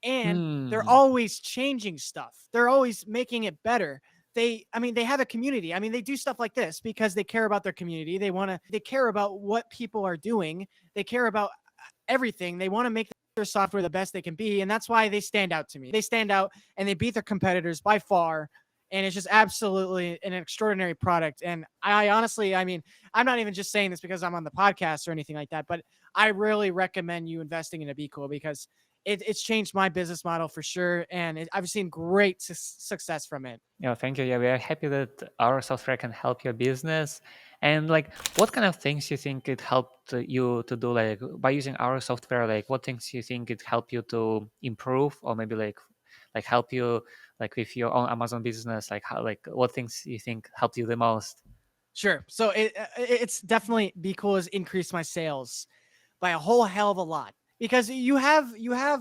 And they're mm, always changing stuff. They're always making it better. They have a community. I mean, they do stuff like this because they care about their community. They care about what people are doing. They care about everything. They want to make their software the best they can be. And that's why they stand out to me. They stand out and they beat their competitors by far. And it's just absolutely an extraordinary product. And I honestly, I mean, I'm not even just saying this because I'm on the podcast or anything like that, but I really recommend you investing in a BQool because it's changed my business model for sure. And I've seen great success from it. yeah, thank you. Yeah, we are happy that our software can help your business. And like, what kind of things you think it helped you to do? Like by using our software, like what things you think it helped you to improve, or maybe like help you like with your own Amazon business? Like how like what things you think helped you the most? Sure. So it's definitely BQool has increased my sales by a whole hell of a lot because you have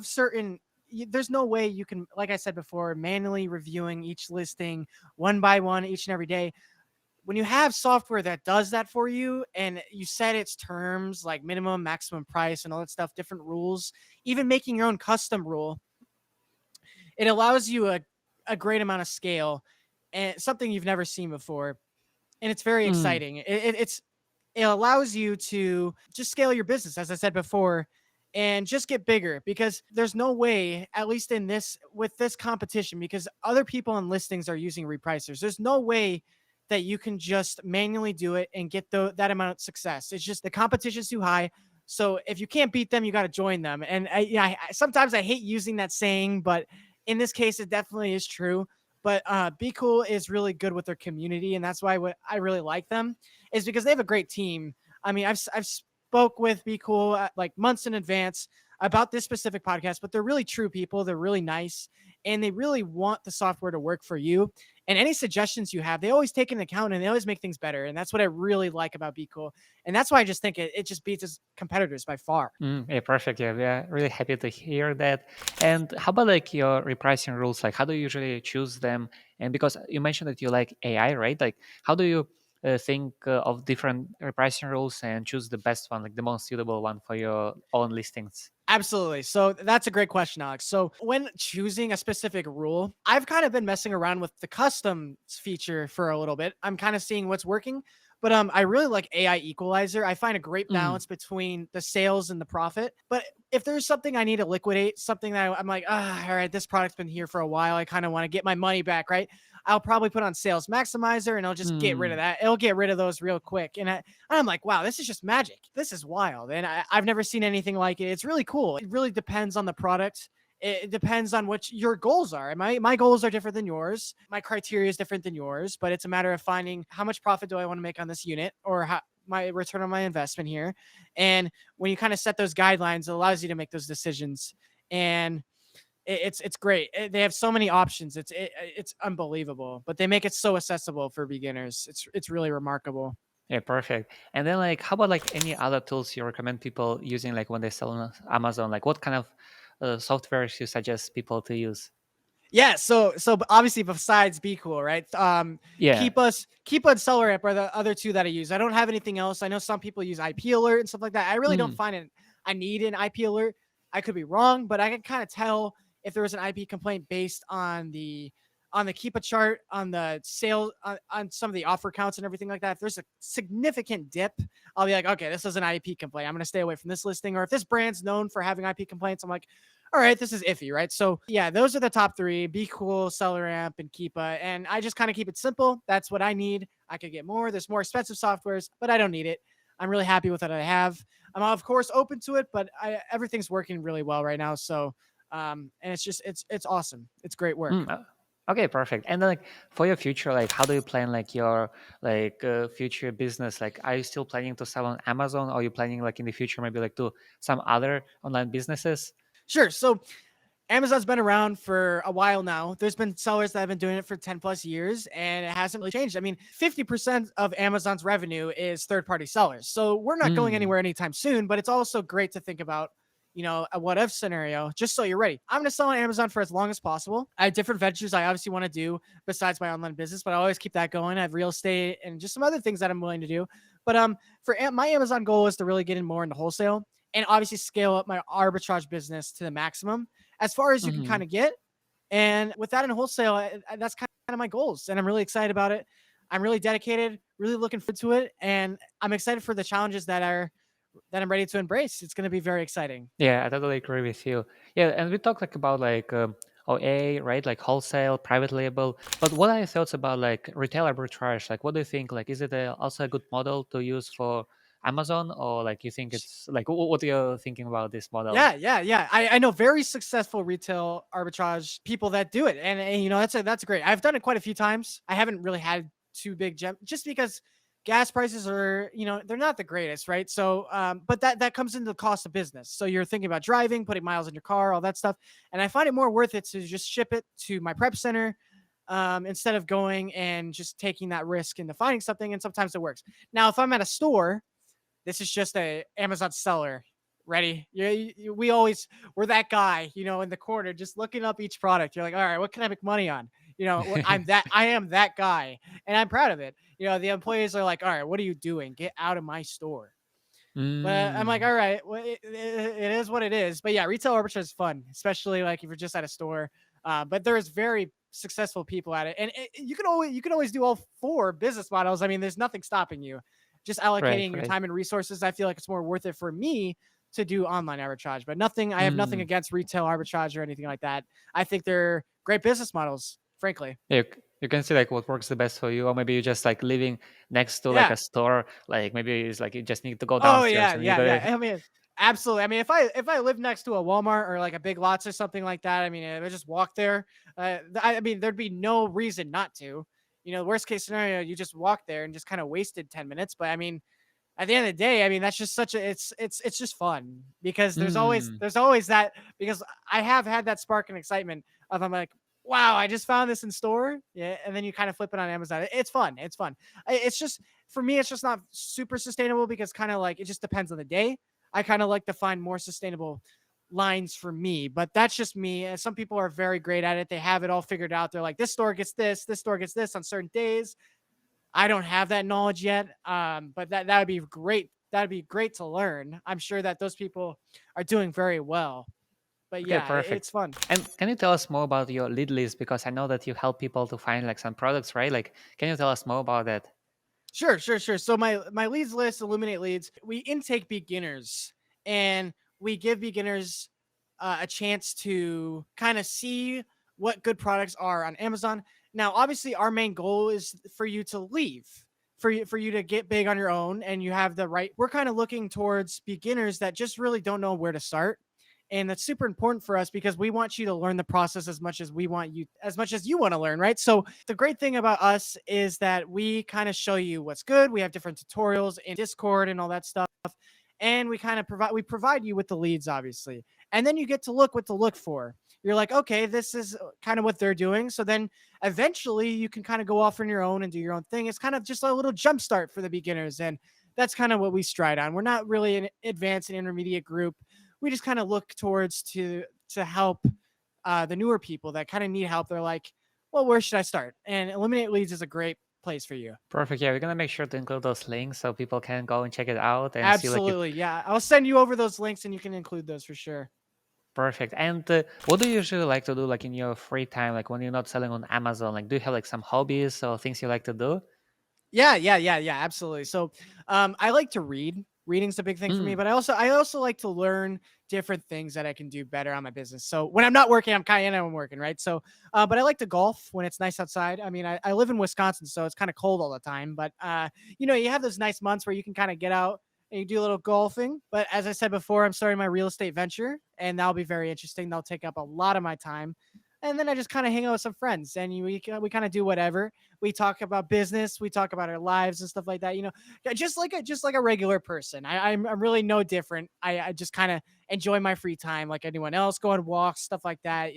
certain there's no way you can, like I said before, manually reviewing each listing one by one each and every day. When you have software that does that for you and you set its terms like minimum, maximum price and all that stuff, different rules, even making your own custom rule, it allows you a great amount of scale and something you've never seen before. And it's very Mm, exciting. It allows you to just scale your business, as I said before, and just get bigger because there's no way, at least in this with this competition, because other people on listings are using repricers. There's no way that you can just manually do it and get that amount of success. It's just the competition's too high. So if you can't beat them, you got to join them. And sometimes I hate using that saying, but in this case, it definitely is true. But BQool is really good with their community, and that's why what I really like them is because they have a great team. I mean, I've spoke with BQool like months in advance about this specific podcast, but they're really true people. They're really nice, and they really want the software to work for you. And any suggestions you have, they always take into account, and they always make things better. And that's what I really like about BQool, and that's why I just think it just beats its competitors by far. yeah, perfect. Yeah, we are really happy to hear that. And how about like your repricing rules? Like, how do you usually choose them? And because you mentioned that you like AI, right? Like, how do you think of different repricing rules and choose the best one, like the most suitable one for your own listings? Absolutely. So that's a great question, Alex. So when choosing a specific rule, I've kind of been messing around with the customs feature for a little bit. I'm kind of seeing what's working, but I really like AI equalizer. I find a great Mm, balance between the sales and the profit. But if there's something I need to liquidate, something that I'm like, all right, this product's been here for a while. I kind of want to get my money back, right? I'll probably put on sales maximizer and I'll just get rid of Hmm. that. It'll get rid of those real quick. I'm like, wow, this is just magic. This is wild. And I've never seen anything like it. It's really cool. It really depends on the product. It depends on what your goals are. My goals are different than yours. My criteria is different than yours, but it's a matter of finding how much profit do I want to make on this unit, or how my return on my investment here. And when you kind of set those guidelines, it allows you to make those decisions. And it's great. They have so many options. It's unbelievable, but they make it so accessible for beginners. It's really remarkable. Yeah, perfect. And then like, how about like any other tools you recommend people using like when they sell on Amazon? Like, what kind of softwares you suggest people to use? Yeah, so obviously besides BQool, right? Yeah. Keep us Seller App are the other two that I use. I don't have anything else. I know some people use IP Alert and stuff like that. I really don't Mm. find it. I need an IP Alert. I could be wrong, but I can kind of tell if there was an IP complaint based on the Keepa chart, on the sale, on some of the offer counts and everything like that. If there's a significant dip, I'll be like, okay, this is an IP complaint. I'm gonna stay away from this listing. Or if this brand's known for having IP complaints, I'm like, all right, this is iffy, right? So yeah, those are the top three: BQool, Seller Amp, and Keepa. And I just kind of keep it simple. That's what I need. I could get more. There's more expensive softwares, but I don't need it. I'm really happy with what I have. I'm of course open to it, but everything's working really well right now. So and it's awesome. It's great work. Mm. Okay, perfect. And then like for your future, like how do you plan like your like future business? Like, are you still planning to sell on Amazon, or are you planning like in the future maybe like to some other online businesses? Sure. So Amazon's been around for a while now. There's been sellers that have been doing it for 10 plus years and it hasn't really changed. I mean, 50% of Amazon's revenue is third party sellers. So we're not going Mm. anywhere anytime soon, but it's also great to think about, a what if scenario, just so you're ready. I'm going to sell on Amazon for as long as possible. I have different ventures I obviously want to do besides my online business, but I always keep that going. I have real estate and just some other things that I'm willing to do. But my Amazon goal is to really get in more into wholesale and obviously scale up my arbitrage business to the maximum as far as you can Hmm. kind of get. And with that in wholesale, that's kind of my goals. And I'm really excited about it. I'm really dedicated, really looking forward to it. And I'm excited for the challenges that I'm ready to embrace. It's going to be very exciting. Yeah, I totally agree with you. Yeah, and we talked like about like OA, right? Like wholesale, private label. But what are your thoughts about like retail arbitrage? Like, what do you think? Like, is it also a good model to use for Amazon, or like you think it's like what are you thinking about this model? Yeah. I know very successful retail arbitrage people that do it, and that's great. I've done it quite a few times. I haven't really had too big gem just because gas prices are they're not the greatest, right? So, but that comes into the cost of business. So you're thinking about driving, putting miles in your car, all that stuff, and I find it more worth it to just ship it to my prep center. Instead of going and just taking that risk into finding something, and sometimes it works. Now, if I'm at a store, this is just a Amazon seller. Ready? We're that guy, in the corner, just looking up each product. You're like, all right, what can I make money on? I am that guy, and I'm proud of it. The employees are like, all right, what are you doing? Get out of my store. But I'm like, Mm, all right, well, it is what it is. But yeah, retail arbitrage is fun, especially like if you're just at a store. But there's very successful people at it, and you can always do all four business models. I mean, there's nothing stopping you. Just right, allocating your right. time and resources. I feel like it's more worth it for me to do online arbitrage. But nothing. I have nothing Mm. against retail arbitrage or anything like that. I think they're great business models, frankly. Yeah, you can see like what works the best for you, or maybe you just like living next to like Yeah. a store. Like maybe it's like you just need to go Oh downstairs yeah, and you yeah, got yeah. it. I mean, absolutely. I mean, if I live next to a Walmart or like a Big Lots or something like that, I mean, if I just walk there, I mean, there'd be no reason not to. Worst case scenario, you just walk there and just kind of wasted 10 minutes. But I mean, at the end of the day, I mean, that's just such a it's just fun because there's always Mm. there's always that because I have had that spark and excitement of I'm like, wow, I just found this in store. Yeah, and then you kind of flip it on Amazon. It's fun. It's fun. It's just for me, it's just not super sustainable because kind of like it just depends on the day. I kind of like to find more sustainable lines for me, but that's just me. And some people are very great at it. They have it all figured out. They're like, this store gets this store gets this on certain days. I don't have that knowledge yet, but that would be great. That would be great to learn. I'm sure that those people are doing very well. But Okay, yeah, perfect. it's fun. And can you tell us more about your lead list? Because I know that you help people to find like some products, right? Like, can you tell us more about that? Sure. So my leads list, Illuminate Leads, we intake beginners and we give beginners a chance to kind of see what good products are on Amazon. Now, obviously, our main goal is for you to leave, for you to get big on your own, and you have the right. We're kind of looking towards beginners that just really don't know where to start, and that's super important for us because we want you to learn the process as much as we want you, as much as you want to learn, right? So the great thing about us is that we kind of show you what's good. We have different tutorials in Discord and all that stuff, and we provide you with the leads, obviously, and then you get to look what to look for. You're like, okay, this is kind of what they're doing. So then eventually you can kind of go off on your own and do your own thing. It's kind of just a little jump start for the beginners. And that's kind of what we stride on. We're not really an advanced and intermediate group. We just kind of look towards to help the newer people that kind of need help. They're like, well, where should I start? And Eliminate Leads is a great place for you. Perfect. Yeah, we're gonna make sure to include those links so people can go and check it out and see like if Absolutely. Yeah. I'll send you over those links and you can include those for sure. perfect. And what do you usually like to do like in your free time, like when you're not selling on Amazon? Like, do you have like some hobbies or things you like to do? Yeah, absolutely. So, I like to read. Reading's a big thing for me, Mm. but I also like to learn different things that I can do better on my business. So when I'm not working, I'm working, right? So, but I like to golf when it's nice outside. I mean, I live in Wisconsin, so it's kind of cold all the time. But you have those nice months where you can kind of get out and you do a little golfing. But as I said before, I'm starting my real estate venture, and that'll be very interesting. That'll take up a lot of my time. And then I just kind of hang out with some friends, and we kind of do whatever. We talk about business, we talk about our lives and stuff like that. Yeah, just like a regular person. I'm really no different. I just kind of enjoy my free time like anyone else, go on walks, stuff like that.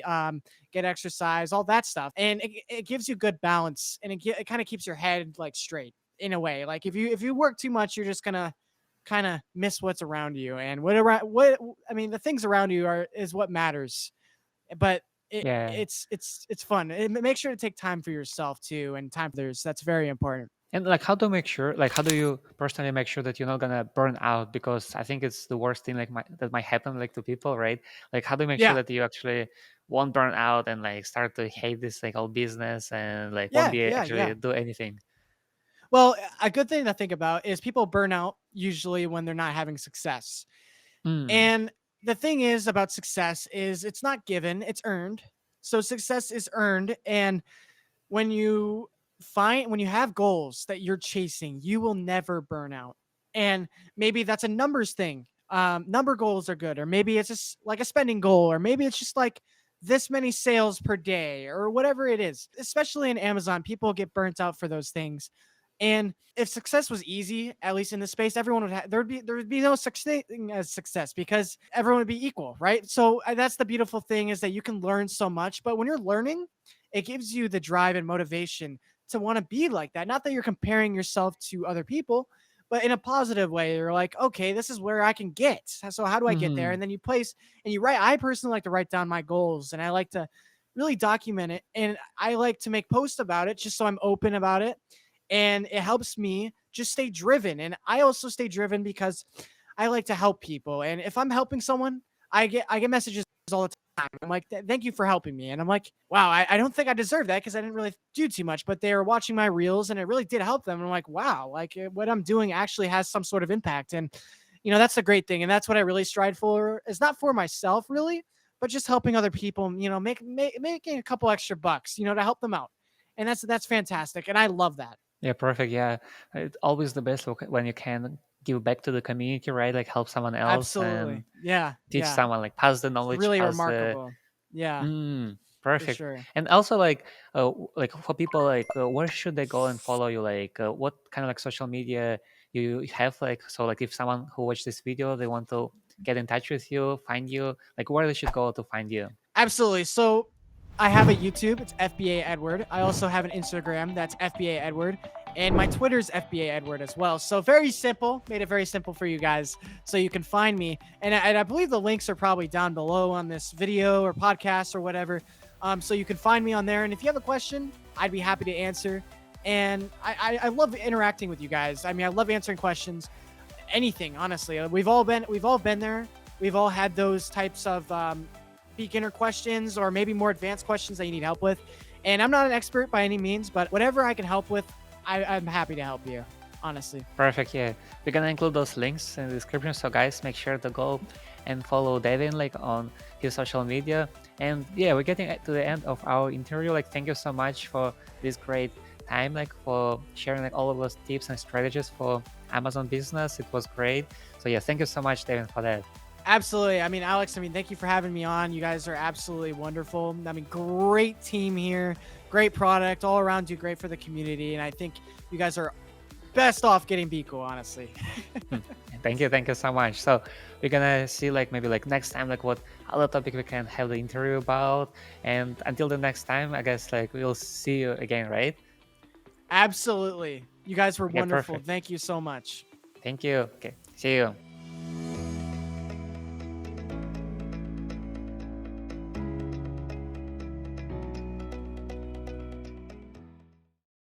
Get exercise, all that stuff, and it gives you good balance, and it kind of keeps your head like straight in a way. Like if you work too much, you're just gonna kind of miss what's around you, and what I mean, the things around you is what matters. But Yeah. it's fun. Make sure to take time for yourself too, and time for others. That's very important. And like, how to make sure, like, how do you personally make sure that you're not gonna burn out? Because I think it's the worst thing that might happen like to people, right? Like, how do you make sure Yeah, that you actually won't burn out and like start to hate this like whole business and like won't yeah, be yeah, actually yeah. do anything? Well, a good thing to think about is people burn out usually when they're not having success. Mm. And the thing is about success is it's not given, it's earned. So success is earned, and when you have goals that you're chasing, you will never burn out. And maybe that's a numbers thing. Number goals are good, or maybe it's just like a spending goal, or maybe it's just like this many sales per day, or whatever it is. Especially in Amazon, people get burnt out for those things. And if success was easy, at least in this space, everyone would have there would be no such thing as success because everyone would be equal, right? So that's the beautiful thing is that you can learn so much, but when you're learning, it gives you the drive and motivation to want to be like that. Not that you're comparing yourself to other people, but in a positive way. You're like, okay, this is where I can get. So how do I get there? Hmm. And then you place and you write. I personally like to write down my goals, and I like to really document it. And I like to make posts about it just so I'm open about it. And it helps me just stay driven. And I also stay driven because I like to help people. And if I'm helping someone, I get messages all the time. I'm like, thank you for helping me. And I'm like, wow, I don't think I deserve that because I didn't really do too much, but they were watching my reels and it really did help them. And I'm like, wow, like what I'm doing actually has some sort of impact. And, that's the great thing. And that's what I really strive for. It's not for myself really, but just helping other people, making a couple extra bucks, to help them out. And that's fantastic. And I love that. Yeah, perfect. Yeah, it's always the best when you can give back to the community, right? Like help someone else and Absolutely. Yeah, teach yeah. someone, like pass the It's knowledge, really pass the remarkable. Yeah, for perfect. sure. And also, like for people, like where should they go and follow you? Like, what kind of like social media you have? Like, so like if someone who watched this video, they want to get in touch with you, find you, like where they should go to find you. Absolutely. So I have a YouTube, it's FBA Edward. I also have an Instagram, that's FBA Edward. And my Twitter's FBA Edward as well. So very simple, made it very simple for you guys so you can find me. And I believe the links are probably down below on this video or podcast or whatever. So you can find me on there. And if you have a question, I'd be happy to answer. And I love interacting with you guys. I mean, I love answering questions, anything, honestly. We've all been there. We've all had those types of beginner questions or maybe more advanced questions that you need help with. And I'm not an expert by any means, but whatever I can help with, I'm happy to help you. honestly. Perfect. Yeah, we're gonna include those links in the description. So guys, make sure to go and follow Devin like on his social media. And yeah, we're getting to the end of our interview. Like, thank you so much for this great time, like for sharing like all of those tips and strategies for Amazon business. It was great. So yeah, thank you so much, Devin, for that. Absolutely. I mean, Alex, I mean, thank you for having me on. You guys are absolutely wonderful. I mean, great team here, great product all around, do great for the community. And I think you guys are best off getting BQool, honestly. Hmm. Thank you so much. So we're gonna see like maybe like next time like what other topic we can have the interview about. And until the next time, I guess like we'll see you again, right? Absolutely. You guys were Okay, wonderful. perfect. Thank you so much. Thank you. Okay, see you.